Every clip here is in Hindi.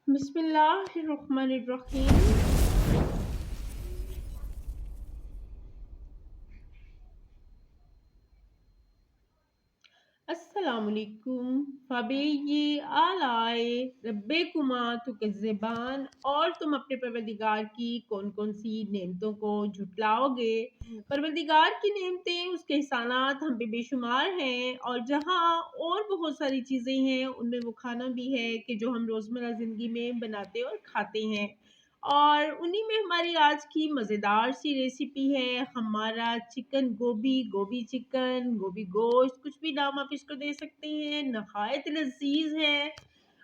बिस्मिल्लाहिर्रहमानिर्रहीम। अस्सलामुअलैकुम फ़बीय्यि आलाए रब्बिकुमा तुकज़्ज़िबान। और तुम अपने परवरदिगार की कौन-कौन सी नेमतों को झुटलाओगे। परवरदिगार की नेमतें, उसके एहसानात हम पे बेशुमार हैं, और जहाँ और बहुत सारी चीज़ें हैं, उनमें वो खाना भी है कि जो हम रोज़मर्रा ज़िंदगी में बनाते और खाते हैं। और उन्हीं में हमारी आज की मज़ेदार सी रेसिपी है हमारा चिकन गोभी, गोभी चिकन, गोभी गोश्त, कुछ भी नाम आप इसको दे सकते हैं। नहायत लज़ीज़ है।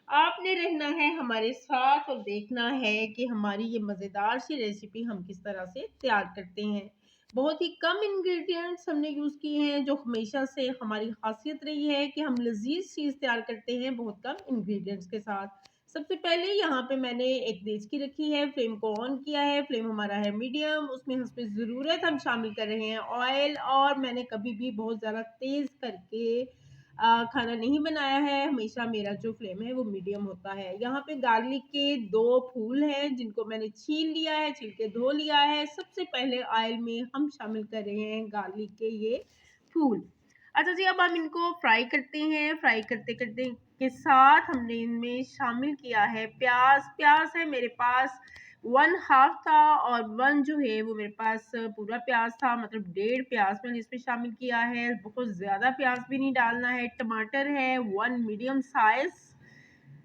आपने रहना है हमारे साथ और देखना है कि हमारी ये मज़ेदार सी रेसिपी हम किस तरह से तैयार करते हैं। बहुत ही कम इंग्रेडिएंट्स हमने यूज़ किए हैं, जो हमेशा से हमारी ख़ासियत रही है कि हम लज़ीज़ चीज़ तैयार करते हैं बहुत कम इंग्रेडिएंट्स के साथ। सबसे पहले यहाँ पे मैंने एक देचकी रखी है, फ्लेम को ऑन किया है, फ्लेम हमारा है मीडियम, उसमें हस्बे ज़रूरत हम शामिल कर रहे हैं ऑयल। और मैंने कभी भी बहुत ज़्यादा तेज़ करके खाना नहीं बनाया है, हमेशा मेरा जो फ्लेम है वो मीडियम होता है। यहाँ पे गार्लिक के 2 फूल हैं जिनको मैंने छील लिया है, छिल के धो लिया है। सबसे पहले ऑयल में हम शामिल कर रहे हैं गार्लिक के ये फूल। अच्छा जी, अब हम इनको फ्राई करते हैं। फ्राई करते-करते के साथ हमने इनमें शामिल किया है प्याज़। प्याज़ है मेरे पास 1 हाफ़ था, और 1 जो है वो मेरे पास पूरा प्याज़ था, मतलब डेढ़ प्याज़ मैंने इसमें शामिल किया है। बहुत ज़्यादा प्याज़ भी नहीं डालना है। टमाटर है 1 मीडियम साइज़।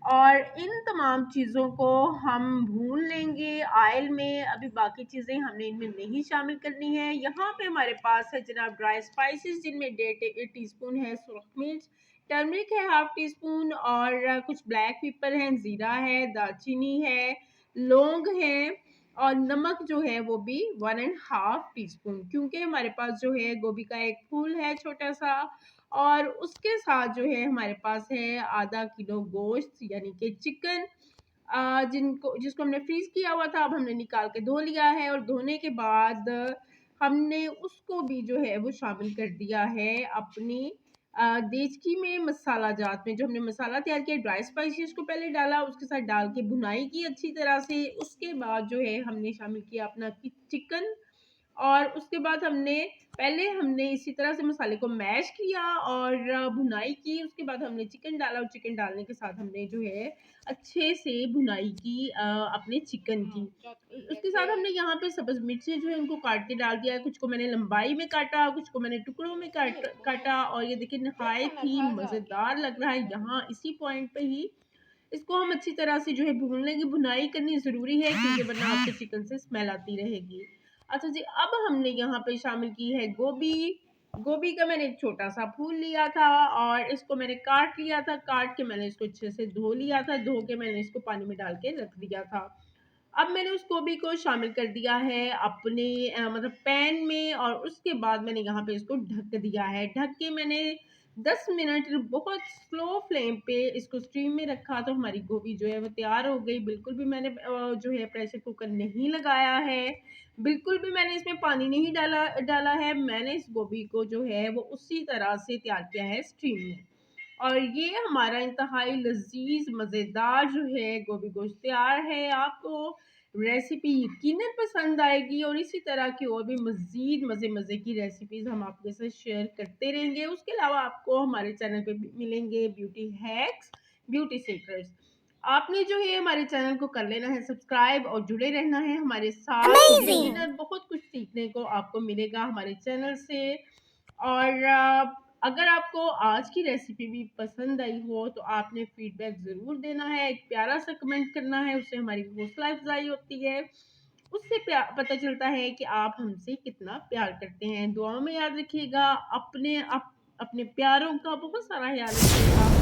और इन तमाम चीज़ों को हम भून लेंगे ऑयल में। अभी बाकी चीज़ें हमने इनमें नहीं शामिल करनी है। यहाँ पे हमारे पास है जनाब ड्राई स्पाइसेस, जिनमें 1.5 टीस्पून है सुरख मिर्च, टर्मरिक है हाफ टी स्पून, और कुछ ब्लैक पेपर है, ज़ीरा है, दालचीनी है, लौंग है, और नमक जो है वो भी 1 एंड हाफ टीस्पून, क्योंकि हमारे पास जो है गोभी का एक फूल है छोटा सा। और उसके साथ जो है हमारे पास है आधा किलो गोश्त, यानी कि चिकन, जिसको हमने फ्रीज किया हुआ था। अब हमने निकाल के धो लिया है, और धोने के बाद हमने उसको भी जो है वो शामिल कर दिया है अपनी देचकी में, मसाला जात में। जो हमने मसाला तैयार किया, ड्राई स्पाइसेस को पहले डाला, उसके साथ डाल के भुनाई की अच्छी तरह से। उसके बाद जो है हमने शामिल किया अपना चिकन, और उसके बाद हमने इसी तरह से मसाले को मैश किया और भुनाई की। उसके बाद हमने चिकन डाला, और चिकन डालने के साथ हमने जो है अच्छे से भुनाई की अपने चिकन की। उसके साथ हमने यहाँ पे सब्ज़ मिर्चें जो है उनको काट के डाल दिया है। कुछ को मैंने लंबाई में काटा, कुछ को मैंने टुकड़ों में काटा, और ये देखिए नहायत ही मज़ेदार लग रहा है। यहाँ इसी पॉइंट पे ही इसको हम अच्छी तरह से जो है भून लेंगे। भुनाई करनी ज़रूरी है, क्योंकि वरना आपके चिकन से स्मेल आती रहेगी। अच्छा जी, अब हमने यहाँ पे शामिल की है गोभी। गोभी का मैंने एक छोटा-सा फूल लिया था, और इसको मैंने काट लिया था। काट के मैंने इसको अच्छे से धो लिया था। धो के मैंने इसको पानी में डाल के रख दिया था। अब मैंने उस गोभी को शामिल कर दिया है अपने मतलब पैन में, और उसके बाद मैंने यहाँ पे इसको ढक दिया है। ढक के मैंने 10 मिनट बहुत स्लो फ्लेम पे इसको स्टीम में रखा, तो हमारी गोभी जो है वो तैयार हो गई। बिल्कुल भी मैंने जो है प्रेशर कुकर नहीं लगाया है, बिल्कुल भी मैंने इसमें पानी नहीं डाला डाला है। मैंने इस गोभी को जो है वो उसी तरह से तैयार किया है स्टीम में। और ये हमारा इंतहाई लज़ीज़ मज़ेदार जो है गोभी गोश्त तैयार है। आपको रेसिपी यकीनन पसंद आएगी, और इसी तरह की और भी मज़ीद मज़े-मज़े की रेसिपीज़ हम आपके साथ शेयर करते रहेंगे। उसके अलावा आपको हमारे चैनल पे मिलेंगे ब्यूटी हैक्स, ब्यूटी सीक्रेट्स। आपने जो है हमारे चैनल को कर लेना है सब्सक्राइब, और जुड़े रहना है हमारे साथ। यकीनन बहुत कुछ सीखने को आपको मिलेगा हमारे चैनल से। और अगर आपको आज की रेसिपी भी पसंद आई हो, तो आपने फीडबैक ज़रूर देना है, एक प्यारा सा कमेंट करना है, उससे हमारी हौसला अफ़ज़ाई होती है। उससे पता चलता है कि आप हमसे कितना प्यार करते हैं। दुआओं में याद रखिएगा। अपने प्यारों का बहुत सारा ख़्याल रखिएगा।